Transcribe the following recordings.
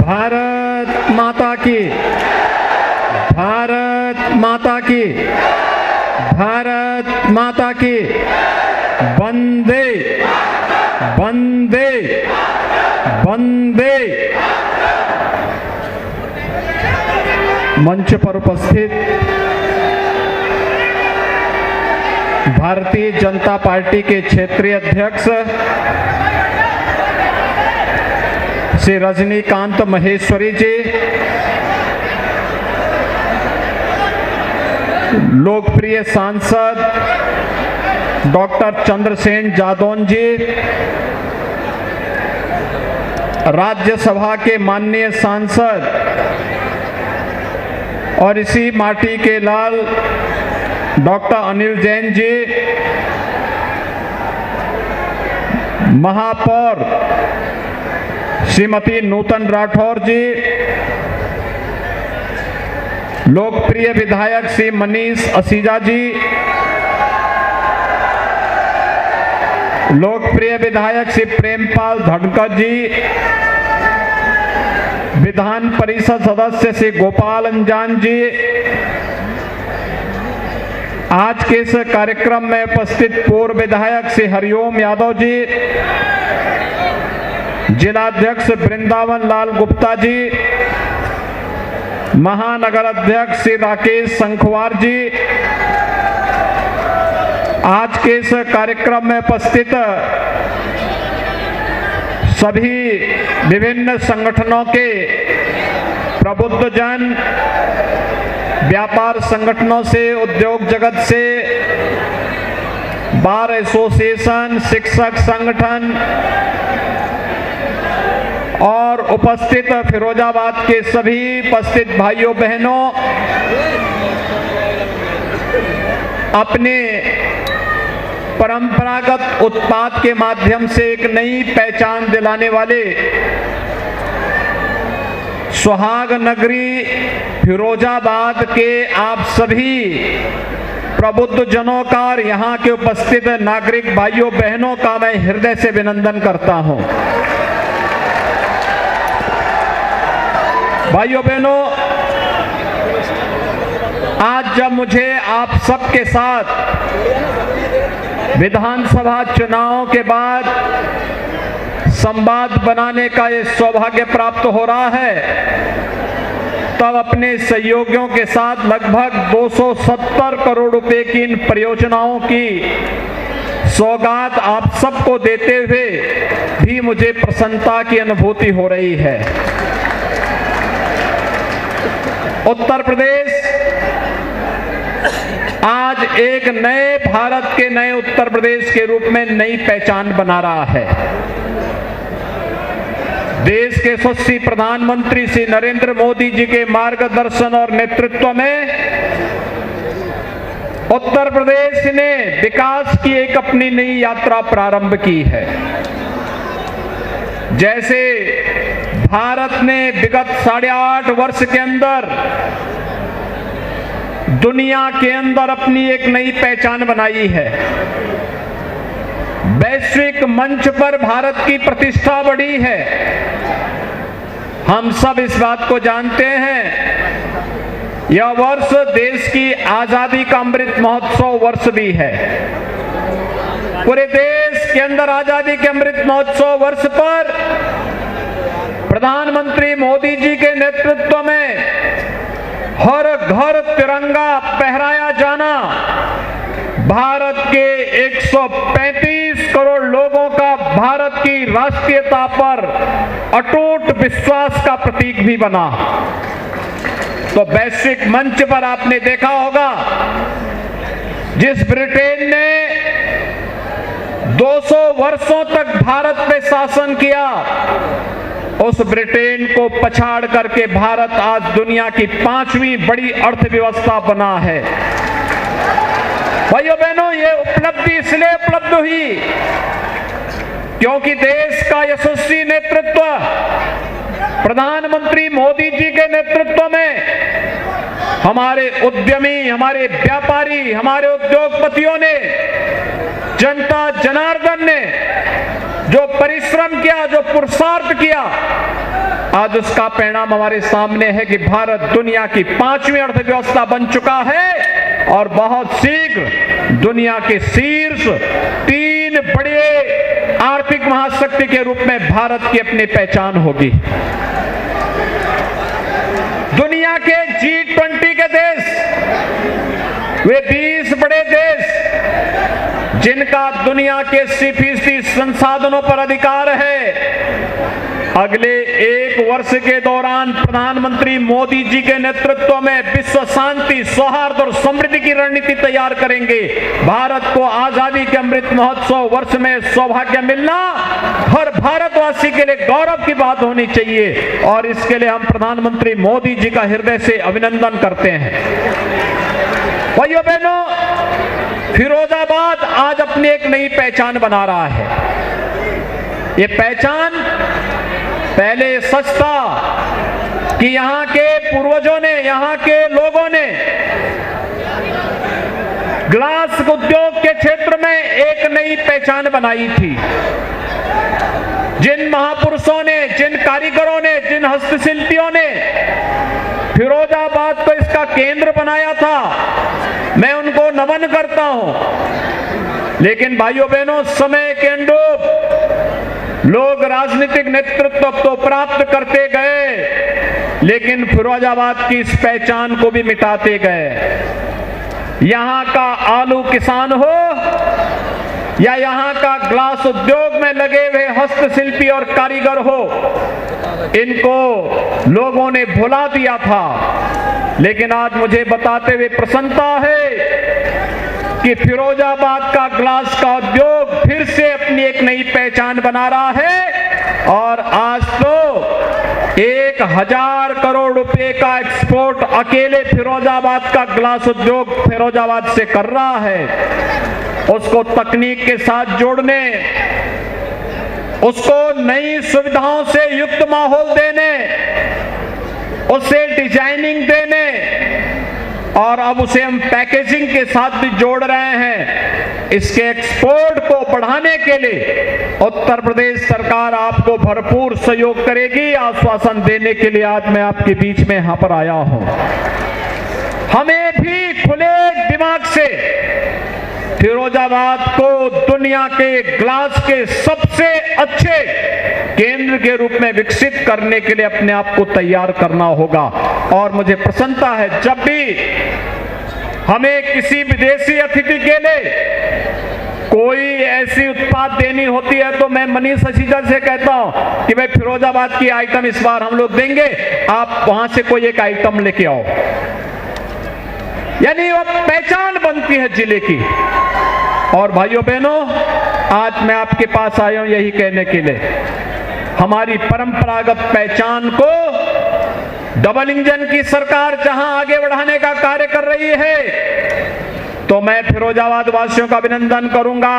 भारत माता की, भारत माता की, भारत माता की। वंदे वंदे वंदे। मंच पर उपस्थित भारतीय जनता पार्टी के क्षेत्रीय अध्यक्ष श्री रजनीकांत महेश्वरी जी, लोकप्रिय सांसद डॉक्टर चंद्रसेन जादौन जी, राज्यसभा के माननीय सांसद और इसी माटी के लाल डॉक्टर अनिल जैन जी, महापौर श्रीमती नूतन राठौर जी, लोकप्रिय विधायक श्री मनीष असीजा जी, लोकप्रिय विधायक श्री प्रेमपाल धनखड़ जी, विधान परिषद सदस्य श्री गोपाल अंजान जी, आज के इस कार्यक्रम में उपस्थित पूर्व विधायक श्री हरिओम यादव जी, जिलाध्यक्ष वृंदावन लाल गुप्ता जी, महानगर अध्यक्ष श्री राकेश संखवार जी, आज के इस कार्यक्रम में उपस्थित सभी विभिन्न संगठनों के प्रबुद्धजन, व्यापार संगठनों से, उद्योग जगत से, बार एसोसिएशन, शिक्षक संगठन और उपस्थित फिरोजाबाद के सभी उपस्थित भाइयों बहनों, अपने परंपरागत उत्पाद के माध्यम से एक नई पहचान दिलाने वाले सुहाग नगरी फिरोजाबाद के आप सभी प्रबुद्ध जनों का और यहाँ के उपस्थित नागरिक भाइयों बहनों का मैं हृदय से अभिनंदन करता हूँ। भाइयों बहनों, आज जब मुझे आप सबके साथ विधानसभा चुनाव के बाद संवाद बनाने का ये सौभाग्य प्राप्त हो रहा है, तब अपने सहयोगियों के साथ लगभग 270 करोड़ रुपए की इन परियोजनाओं की सौगात आप सबको देते हुए भी मुझे प्रसन्नता की अनुभूति हो रही है। उत्तर प्रदेश आज एक नए भारत के, नए उत्तर प्रदेश के रूप में नई पहचान बना रहा है। देश के यशस्वी प्रधानमंत्री श्री नरेंद्र मोदी जी के मार्गदर्शन और नेतृत्व में उत्तर प्रदेश ने विकास की एक अपनी नई यात्रा प्रारंभ की है। जैसे भारत ने विगत 8.5 वर्ष के अंदर दुनिया के अंदर अपनी एक नई पहचान बनाई है, वैश्विक मंच पर भारत की प्रतिष्ठा बढ़ी है। हम सब इस बात को जानते हैं, यह वर्ष देश की आजादी का अमृत महोत्सव वर्ष भी है। पूरे देश के अंदर आजादी के अमृत महोत्सव वर्ष पर प्रधानमंत्री मोदी जी के नेतृत्व में हर घर तिरंगा फहराया जाना भारत के 135 करोड़ लोगों का भारत की राष्ट्रीयता पर अटूट विश्वास का प्रतीक भी बना। तो वैश्विक मंच पर आपने देखा होगा, जिस ब्रिटेन ने 200 वर्षों तक भारत पे शासन किया, उस ब्रिटेन को पछाड़ करके भारत आज दुनिया की 5वीं बड़ी अर्थव्यवस्था बना है। भाइयों बहनों, ये उपलब्धि इसलिए उपलब्ध हुई क्योंकि देश का यशस्वी नेतृत्व प्रधानमंत्री मोदी जी के नेतृत्व में हमारे उद्यमी, हमारे व्यापारी, हमारे उद्योगपतियों ने, जनता जनार्दन ने जो परिश्रम किया, जो पुरुषार्थ किया, आज उसका परिणाम हमारे सामने है कि भारत दुनिया की 5वीं अर्थव्यवस्था बन चुका है और बहुत शीघ्र दुनिया के शीर्ष 3 बड़े आर्थिक महाशक्ति के रूप में भारत की अपनी पहचान होगी। दुनिया के G20 के देश, वे 20 बड़े देश जिनका दुनिया के 80% संसाधनों पर अधिकार है, अगले 1 वर्ष के दौरान प्रधानमंत्री मोदी जी के नेतृत्व में विश्व शांति, सौहार्द और समृद्धि की रणनीति तैयार करेंगे। भारत को आजादी के अमृत महोत्सव वर्ष में सौभाग्य मिलना हर भारतवासी के लिए गौरव की बात होनी चाहिए और इसके लिए हम प्रधानमंत्री मोदी जी का हृदय से अभिनंदन करते हैं। भाइयों बहनों, फिरोजाबाद आज अपनी एक नई पहचान बना रहा है। ये पहचान पहले सच था कि यहां के पूर्वजों ने, यहां के लोगों ने ग्लास उद्योग के क्षेत्र में एक नई पहचान बनाई थी। जिन महापुरुषों ने, जिन कारीगरों ने, जिन हस्तशिल्पियों ने फिरोजाबाद को इसका केंद्र बनाया था, मैं उनको नमन करता हूं। लेकिन भाइयों बहनों, समय के अनुरूप लोग राजनीतिक नेतृत्व तो प्राप्त करते गए, लेकिन फिरोजाबाद की इस पहचान को भी मिटाते गए। यहां का आलू किसान हो या यहां का ग्लास उद्योग में लगे हुए हस्तशिल्पी और कारीगर हो, इनको लोगों ने भुला दिया था। लेकिन आज मुझे बताते हुए प्रसन्नता है कि फिरोजाबाद का ग्लास का उद्योग फिर से अपनी एक नई पहचान बना रहा है और आज तो 1000 करोड़ रुपए का एक्सपोर्ट अकेले फिरोजाबाद का ग्लास उद्योग फिरोजाबाद से कर रहा है। उसको तकनीक के साथ जोड़ने, उसको नई सुविधाओं से युक्त माहौल देने, उसे डिजाइनिंग देने और अब उसे हम पैकेजिंग के साथ भी जोड़ रहे हैं। इसके एक्सपोर्ट को बढ़ाने के लिए उत्तर प्रदेश सरकार आपको भरपूर सहयोग करेगी। आश्वासन देने के लिए आज मैं आपके बीच में यहां पर आया हूं। हमें भी खुले दिमाग से फिरोजाबाद को दुनिया के ग्लास के सबसे अच्छे केंद्र के रूप में विकसित करने के लिए अपने आप को तैयार करना होगा। और मुझे प्रसन्नता है, जब भी हमें किसी विदेशी अतिथि के लिए कोई ऐसी उत्पाद देनी होती है तो मैं मनीष असीजा से कहता हूं कि भाई फिरोजाबाद की आइटम इस बार हम लोग देंगे, आप वहां से कोई एक आइटम लेके आओ। यानी वो पहचान बनती है जिले की। और भाइयों बहनों, आज मैं आपके पास आया हूं यही कहने के लिए, हमारी परंपरागत पहचान को डबल इंजन की सरकार जहां आगे बढ़ाने का कार्य कर रही है, तो मैं फिरोजाबाद वासियों का अभिनंदन करूंगा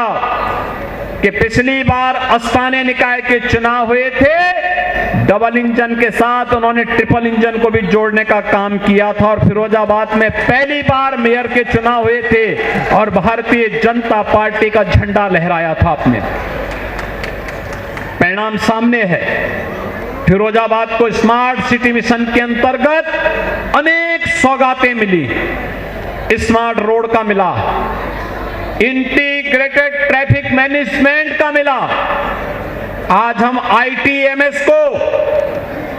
कि पिछली बार स्थानीय निकाय के चुनाव हुए थे, डबल इंजन के साथ उन्होंने ट्रिपल इंजन को भी जोड़ने का काम किया था और फिरोजाबाद में पहली बार मेयर के चुनाव हुए थे और भारतीय जनता पार्टी का झंडा लहराया था आपने। परिणाम सामने है। फिरोजाबाद को स्मार्ट सिटी मिशन के अंतर्गत अनेक सौगातें मिली। स्मार्ट रोड का मिला, इंटीग्रेटेड ट्रैफिक मैनेजमेंट का मिला। आज हम ITMS को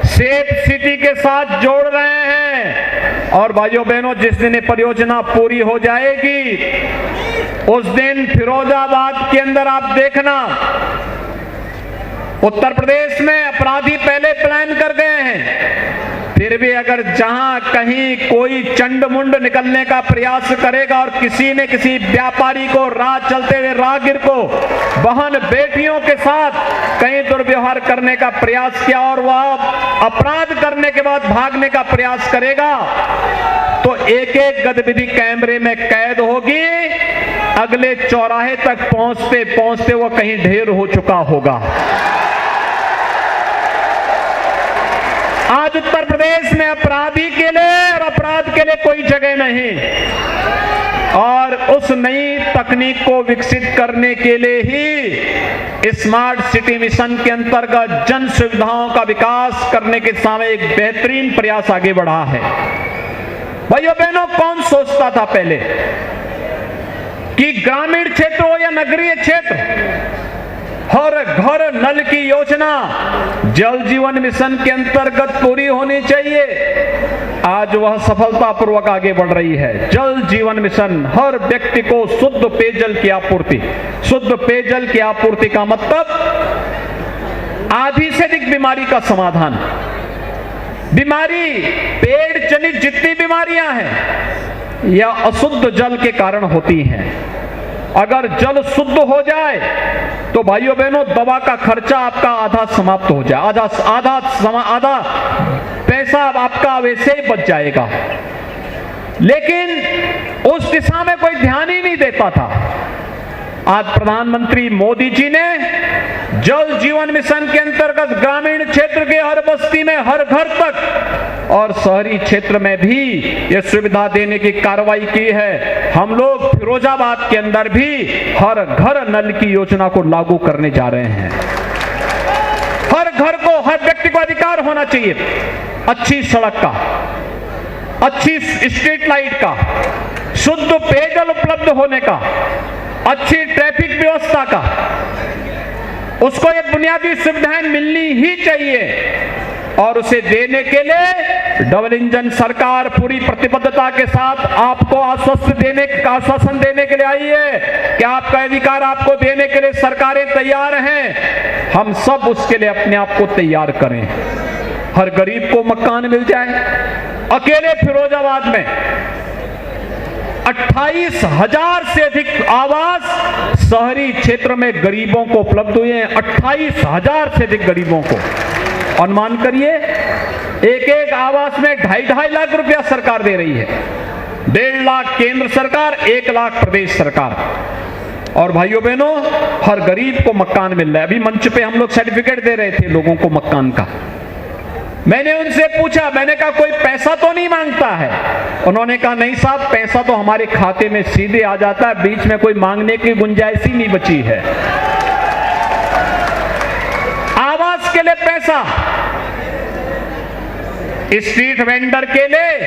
सेफ सिटी के साथ जोड़ रहे हैं। और भाइयों बहनों, जिस दिन ये परियोजना पूरी हो जाएगी उस दिन फिरोजाबाद के अंदर आप देखना, उत्तर प्रदेश में अपराधी पहले प्लान कर गए हैं, फिर भी अगर जहां कहीं कोई चंडमुंड निकलने का प्रयास करेगा और किसी ने किसी व्यापारी को, राह चलते हुए राहगीर को, बहन बेटियों के साथ कहीं दुर्व्यवहार करने का प्रयास किया और वह अपराध करने के बाद भागने का प्रयास करेगा, तो एक एक गतिविधि कैमरे में कैद होगी। अगले चौराहे तक पहुंचते पहुंचते वो कहीं ढेर हो चुका होगा। आज उत्तर प्रदेश में अपराधी के लिए और अपराध के लिए कोई जगह नहीं। और उस नई तकनीक को विकसित करने के लिए ही स्मार्ट सिटी मिशन के अंतर्गत जन सुविधाओं का विकास करने के सामने एक बेहतरीन प्रयास आगे बढ़ा है। भाइयों बहनों, कौन सोचता था पहले कि ग्रामीण क्षेत्र हो या नगरीय क्षेत्र, हर घर नल की योजना जल जीवन मिशन के अंतर्गत पूरी होनी चाहिए। आज वह सफलतापूर्वक आगे बढ़ रही है। जल जीवन मिशन हर व्यक्ति को शुद्ध पेयजल की आपूर्ति। शुद्ध पेयजल की आपूर्ति का मतलब आधी से अधिक बीमारी का समाधान। बीमारी पेड़ जनित जितनी बीमारियां हैं या अशुद्ध जल के कारण होती हैं। अगर जल शुद्ध हो जाए तो भाइयों बहनों दवा का खर्चा आपका आधा समाप्त हो जाए, आधा पैसा आपका वैसे ही बच जाएगा। लेकिन उस दिशा में कोई ध्यान ही नहीं देता था। आज प्रधानमंत्री मोदी जी ने जल जीवन मिशन के अंतर्गत ग्रामीण क्षेत्र के हर बस्ती में, हर घर तक और शहरी क्षेत्र में भी ये सुविधा देने की कार्रवाई की है। हम लोग फिरोजाबाद के अंदर भी हर घर नल की योजना को लागू करने जा रहे हैं। हर घर को, हर व्यक्ति को अधिकार होना चाहिए अच्छी सड़क का, अच्छी स्ट्रीट लाइट का, शुद्ध पेयजल उपलब्ध होने का, अच्छी ट्रैफिक व्यवस्था का। उसको ये बुनियादी सुविधाएं मिलनी ही चाहिए और उसे देने के लिए डबल इंजन सरकार पूरी प्रतिबद्धता के साथ आपको आश्वासन देने के लिए आई है कि आपका अधिकार आपको देने के लिए सरकारें तैयार हैं। हम सब उसके लिए अपने आप को तैयार करें। हर गरीब को मकान मिल जाए। अकेले फिरोजाबाद में 28,000 से अधिक आवास शहरी क्षेत्र में गरीबों को उपलब्ध हुए हैं। 28,000 से अधिक गरीबों को। अनुमान करिए, एक आवास में 2.5 लाख रुपया सरकार दे रही है। 1.5 लाख केंद्र सरकार, 1 लाख प्रदेश सरकार। और भाइयों बहनों, हर गरीब को मकान मिल रहा है। अभी मंच पे हम लोग सर्टिफिकेट दे रहे थे लोगों को मकान का। मैंने उनसे पूछा, मैंने कहा कोई पैसा तो नहीं मांगता है? उन्होंने कहा नहीं साहब, पैसा तो हमारे खाते में सीधे आ जाता है, बीच में कोई मांगने की गुंजाइश ही नहीं बची है। आवास के लिए पैसा, स्ट्रीट वेंडर के लिए,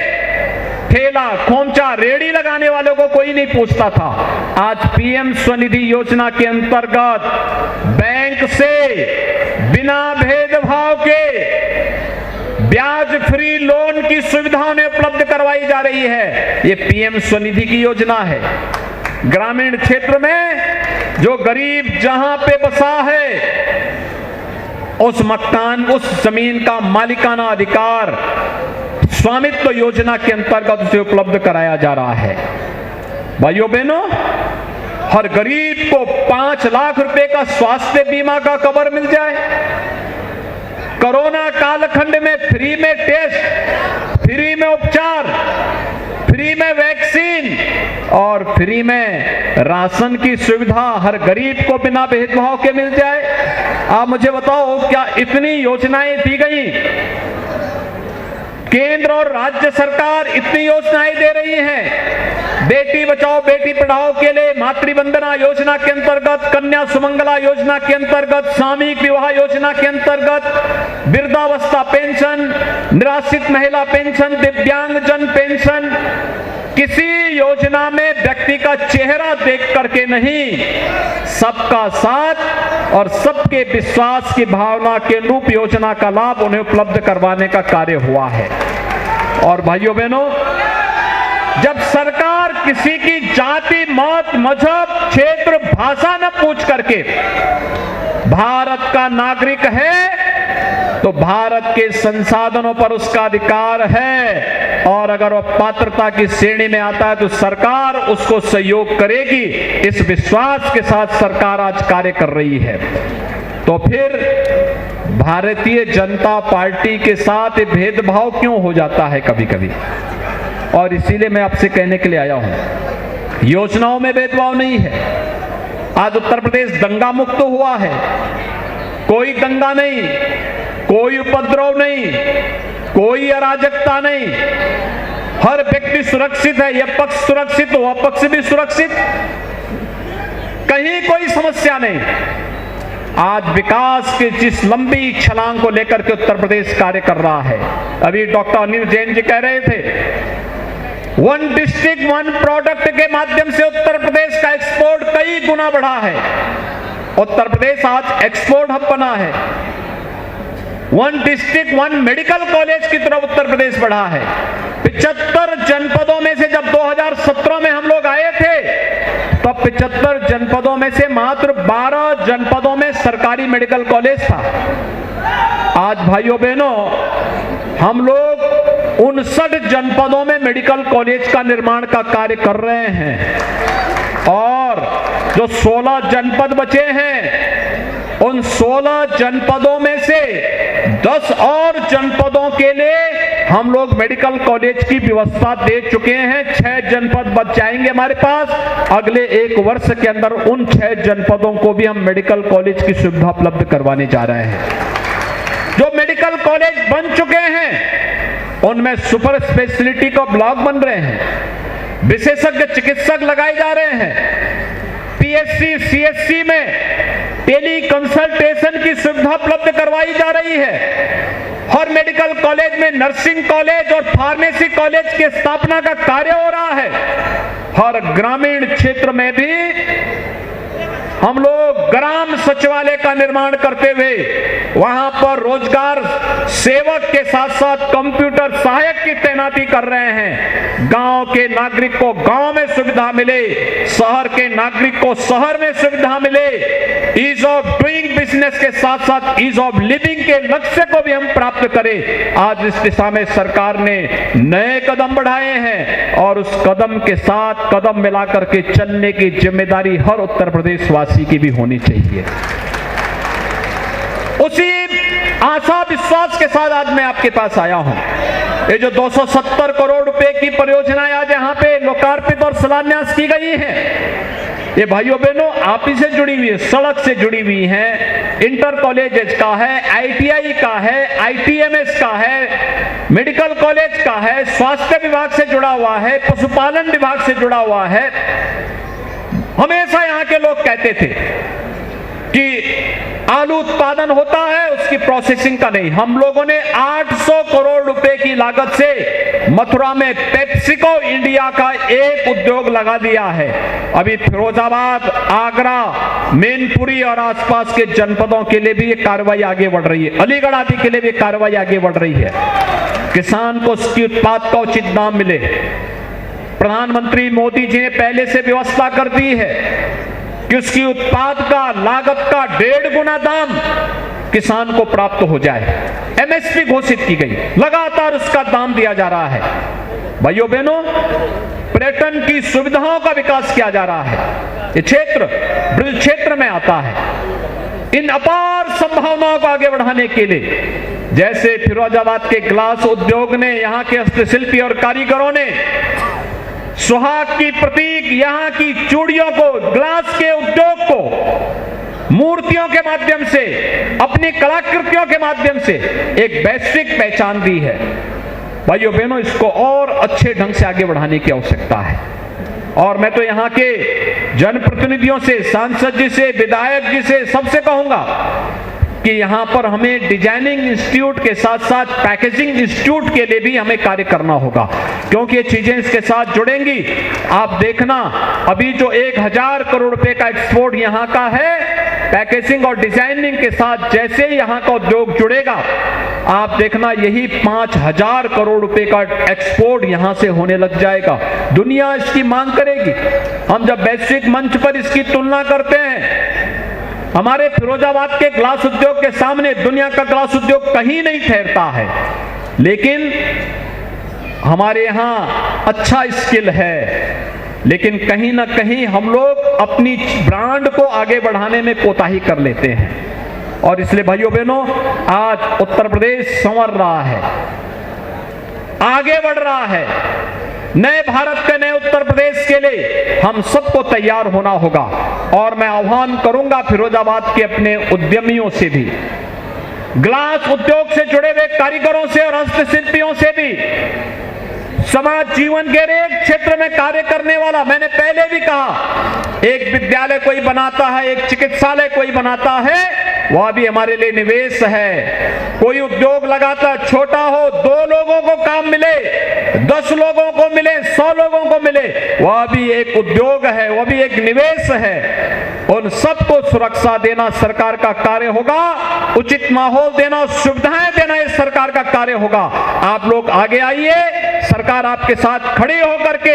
ठेला खोमचा रेड़ी लगाने वालों को कोई नहीं पूछता था। आज पीएम स्वनिधि योजना के अंतर्गत बैंक से बिना भेदभाव के ब्याज फ्री लोन की सुविधा उन्हें उपलब्ध करवाई जा रही है। ये पीएम स्वनिधि की योजना है। ग्रामीण क्षेत्र में जो गरीब जहां पे बसा है उस मकान, उस जमीन का मालिकाना अधिकार स्वामित्व योजना के अंतर्गत उसे उपलब्ध कराया जा रहा है। भाइयों बहनों, हर गरीब को 5 लाख रुपए का स्वास्थ्य बीमा का कवर मिल जाए। कोरोना कालखंड में फ्री में टेस्ट, फ्री में उपचार, फ्री में वैक्सीन और फ्री में राशन की सुविधा हर गरीब को बिना भेदभाव के मिल जाए। आप मुझे बताओ, क्या इतनी योजनाएं दी गई? केंद्र और राज्य सरकार इतनी योजनाएं दे रही हैं। बेटी बचाओ बेटी पढ़ाओ के लिए मातृवंदना योजना के अंतर्गत, कन्या सुमंगला योजना के अंतर्गत, सामूहिक विवाह योजना के अंतर्गत, वृद्धावस्था पेंशन, निराश्रित महिला पेंशन, दिव्यांगजन पेंशन। किसी योजना में व्यक्ति का चेहरा देख करके नहीं, सबका साथ और सबके विश्वास की भावना के अनुरूप योजना का लाभ उन्हें उपलब्ध करवाने का कार्य हुआ है। और भाइयों बहनों, जब सरकार किसी की जाति, मत, मजहब, क्षेत्र, भाषा न पूछ करके भारत का नागरिक है तो भारत के संसाधनों पर उसका अधिकार है और अगर वह पात्रता की श्रेणी में आता है तो सरकार उसको सहयोग करेगी। इस विश्वास के साथ सरकार आज कार्य कर रही है। तो फिर भारतीय जनता पार्टी के साथ भेदभाव क्यों हो जाता है कभी कभी? और इसीलिए मैं आपसे कहने के लिए आया हूं, योजनाओं में भेदभाव नहीं है। आज उत्तर प्रदेश दंगा मुक्त हुआ है। कोई दंगा नहीं, कोई उपद्रव नहीं, कोई अराजकता नहीं। हर व्यक्ति सुरक्षित है, यह पक्ष सुरक्षित, वह पक्ष भी सुरक्षित, कहीं कोई समस्या नहीं। आज विकास की जिस लंबी छलांग को लेकर के उत्तर प्रदेश कार्य कर रहा है, अभी डॉक्टर अनिल जैन जी कह रहे थे, वन डिस्ट्रिक्ट वन प्रोडक्ट के माध्यम से उत्तर प्रदेश का एक्सपोर्ट कई गुना बढ़ा है। उत्तर प्रदेश आज एक्सपोर्ट हब बना है। One district one medical college की तरफ उत्तर प्रदेश बढ़ा है। 75 जनपदों में से जब 2017 में हम लोग आए थे, तब 75 जनपदों में से मात्र 12 जनपदों में सरकारी मेडिकल कॉलेज था। आज भाइयों बहनों, हम लोग 59 जनपदों में मेडिकल कॉलेज का निर्माण का कार्य कर रहे हैं, और जो 16 जनपद बचे हैं, उन 16 जनपदों में से 10 और जनपदों के लिए हम लोग मेडिकल कॉलेज की व्यवस्था दे चुके हैं। 6 जनपद बच जाएंगे हमारे पास। अगले 1 वर्ष के अंदर उन 6 जनपदों को भी हम मेडिकल कॉलेज की सुविधा उपलब्ध करवाने जा रहे हैं। जो मेडिकल कॉलेज बन चुके हैं, उनमें सुपर स्पेशलिटी का ब्लॉक बन रहे हैं, विशेषज्ञ चिकित्सक लगाए जा रहे हैं, पीएचसी सीएचसी में टेली कंसल्टेशन की सुविधा उपलब्ध करवाई जा रही है। और मेडिकल कॉलेज में नर्सिंग कॉलेज और फार्मेसी कॉलेज की स्थापना का कार्य हो रहा है। और ग्रामीण क्षेत्र में भी हम लोग ग्राम सचिवालय का निर्माण करते हुए वहां पर रोजगार सेवक के साथ साथ कंप्यूटर सहायक की तैनाती कर रहे हैं। गांव के नागरिक को गांव में सुविधा मिले, शहर के नागरिक को शहर में सुविधा मिले। ईज ऑफ डूइंग बिजनेस के साथ साथ ईज ऑफ लिविंग के लक्ष्य को भी हम प्राप्त करें। आज इस दिशा में सरकार ने नए कदम बढ़ाए हैं, और उस कदम के साथ कदम मिलाकर के चलने की जिम्मेदारी हर उत्तर प्रदेश वासी की भी होनी चाहिए। उसी आशा विश्वास के साथ आज मैं आपके पास आया हूं। ये जो 270 करोड़ रुपए की परियोजनाएं आज यहाँ पे लोकार्पित और शिलान्यास की गई हैं, ये भाइयों बहनों आप ही से जुड़ी हुई है, सड़क से जुड़ी हुई है, इंटर कॉलेज का है, आईटीआई का है, आईटीएमएस का है, मेडिकल कॉलेज का है, स्वास्थ्य विभाग से जुड़ा हुआ है, पशुपालन विभाग से जुड़ा हुआ है। हमेशा यहाँ के लोग कहते थे कि आलू उत्पादन होता है, उसकी प्रोसेसिंग का नहीं। हम लोगों ने 800 करोड़ रुपए की लागत से मथुरा में पेप्सिको इंडिया का एक उद्योग लगा दिया है। अभी फिरोजाबाद, आगरा, मैनपुरी और आसपास के जनपदों के लिए भी ये कार्रवाई आगे बढ़ रही है। अलीगढ़ आदि के लिए भी कार्रवाई आगे बढ़ रही है। किसान को उसकी उत्पाद का उचित दाम मिले। प्रधानमंत्री मोदी जी ने पहले से व्यवस्था कर दी है कि उसकी उत्पाद का लागत का 1.5 गुना दाम किसान को प्राप्त हो जाए। एमएसपी घोषित की गई, लगातार उसका दाम दिया जा रहा है। भाइयों बहनों, पर्यटन की सुविधाओं का विकास किया जा रहा है। ये क्षेत्र ब्रज क्षेत्र में आता है। इन अपार संभावनाओं को आगे बढ़ाने के लिए, जैसे फिरोजाबाद के ग्लास उद्योग ने, यहाँ के हस्तशिल्पी और कारीगरों ने सुहाग की प्रतीक यहाँ की चूड़ियों को, ग्लास के उद्योग को मूर्तियों के माध्यम से, अपनी कलाकृतियों के माध्यम से एक वैश्विक पहचान दी है। भाइयों बहनों, इसको और अच्छे ढंग से आगे बढ़ाने की आवश्यकता है। और मैं तो यहाँ के जनप्रतिनिधियों से, सांसद जी से, विधायक जी से, सबसे कहूंगा कि यहाँ पर हमें डिजाइनिंग इंस्टीट्यूट के साथ साथ पैकेजिंग इंस्टीट्यूट के लिए भी हमें कार्य करना होगा, क्योंकि ये चीजें इसके साथ जुड़ेंगी। आप देखना, अभी जो 1000 करोड़ रुपए का एक्सपोर्ट यहाँ का है, पैकेजिंग और डिजाइनिंग के साथ जैसे ही यहाँ का उद्योग जुड़ेगा, आप देखना यही 5000 करोड़ रुपए का एक्सपोर्ट यहाँ से होने लग जाएगा। दुनिया इसकी मांग करेगी। हम जब वैश्विक मंच पर इसकी तुलना करते हैं, हमारे फिरोजाबाद के ग्लास उद्योग के सामने दुनिया का ग्लास उद्योग कहीं नहीं ठहरता है। लेकिन हमारे यहाँ अच्छा स्किल है, लेकिन कहीं ना कहीं हम लोग अपनी ब्रांड को आगे बढ़ाने में कोताही कर लेते हैं। और इसलिए भाइयों बहनों, आज उत्तर प्रदेश संवर रहा है, आगे बढ़ रहा है। नए भारत के नए उत्तर प्रदेश के लिए हम सबको तैयार होना होगा। और मैं आह्वान करूंगा फिरोजाबाद के अपने उद्यमियों से भी, ग्लास उद्योग से जुड़े हुए कारीगरों से और हस्तशिल्पियों से भी, समाज जीवन के एक क्षेत्र में कार्य करने वाला, मैंने पहले भी कहा, एक विद्यालय कोई बनाता है, एक चिकित्सालय कोई बनाता है, वह भी हमारे लिए निवेश है। कोई उद्योग लगाता, छोटा हो, 2 लोगों को काम मिले, 10 लोगों को मिले, 100 लोगों को मिले, वह भी एक उद्योग है, वह भी एक निवेश है। उन सबको सुरक्षा देना सरकार का कार्य होगा, उचित माहौल देना, सुविधाएं देना इस सरकार का कार्य होगा। आप लोग आगे आइए, सरकार आपके साथ खड़ी होकर के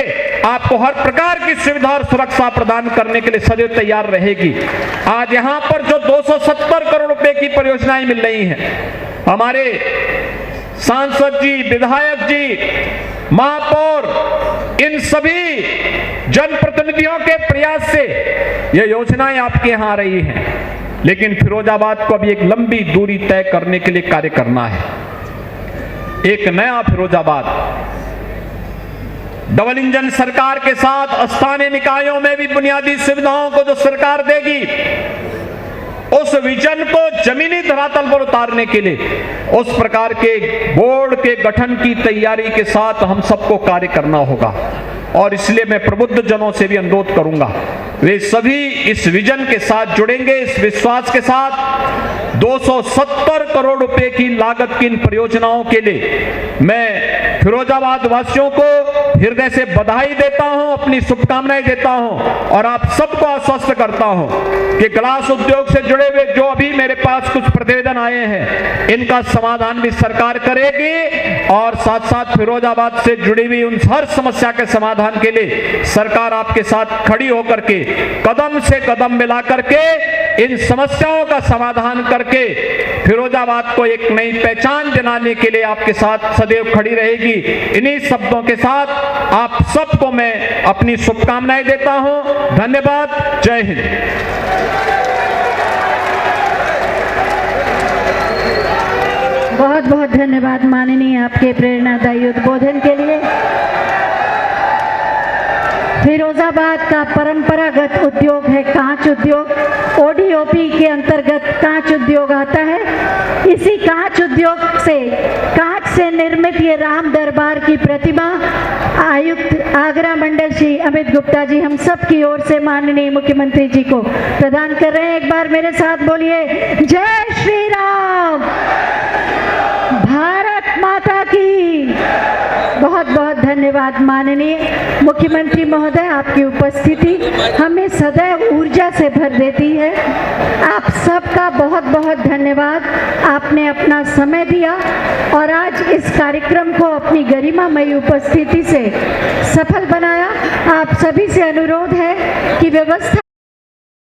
आपको हर प्रकार की सुविधा और सुरक्षा प्रदान करने के लिए सदैव तैयार रहेगी। आज यहां पर जो 270 करोड़ रुपए की परियोजनाएं मिल रही हैं, हमारे सांसद जी, विधायक जी, महापौर, इन सभी जनप्रतिनिधियों के प्रयास से ये योजनाएं आपके यहां आ रही हैं। लेकिन फिरोजाबाद को अभी एक लंबी दूरी तय करने के लिए कार्य करना है। एक नया फिरोजाबाद डबल इंजन सरकार के साथ स्थानीय निकायों में भी बुनियादी सुविधाओं को जो सरकार देगी, उस विजन को जमीनी धरातल पर उतारने के लिए उस प्रकार के बोर्ड के गठन की तैयारी के साथ हम सबको कार्य करना होगा। और इसलिए मैं प्रबुद्ध जनों से भी अनुरोध करूंगा, वे सभी इस विजन के साथ जुड़ेंगे, इस विश्वास के साथ। 270 करोड़ रुपए की लागत की इन परियोजनाओं के लिए मैं फिरोजाबाद वासियों को हृदय से बधाई देता हूं, अपनी शुभकामनाएं देता हूं और आप सबको आश्वस्त करता हूं कि ग्लास उद्योग से जुड़े हुए जो अभी मेरे पास कुछ प्रतिवेदन आए हैं, इनका समाधान भी सरकार करेगी और साथ साथ फिरोजाबाद से जुड़ी हुई उन हर समस्या के समाधान के लिए सरकार आपके साथ खड़ी होकर के कदम से कदम मिला करके इन समस्याओं का समाधान करके फिरोजाबाद को एक नई पहचान दिलाने के लिए आपके साथ सदैव खड़ी रहेगी। इन्हीं शब्दों के साथ आप सबको मैं अपनी शुभकामनाएं देता हूं। धन्यवाद। जय हिंद। बहुत बहुत धन्यवाद माननीय आपके प्रेरणादायी उद्बोधन के लिए। फिरोजाबाद का परंपरागत उद्योग है कांच उद्योग। ओडीओपी के अंतर्गत कांच उद्योग आता है। इसी कांच उद्योग से, कांच से निर्मित ये राम दरबार की प्रतिमा आयुक्त आगरा मंडल श्री अमित गुप्ता जी हम सब की ओर से माननीय मुख्यमंत्री जी को प्रदान कर रहे हैं। एक बार मेरे साथ बोलिए, जय श्री राम, भारत माता की। बहुत बहुत धन्यवाद माननीय मुख्यमंत्री महोदय, आपकी उपस्थिति हमें सदैव ऊर्जा से भर देती है। आप सबका बहुत बहुत धन्यवाद, आपने अपना समय दिया और आज इस कार्यक्रम को अपनी गरिमामयी उपस्थिति से सफल बनाया। आप सभी से अनुरोध है कि व्यवस्था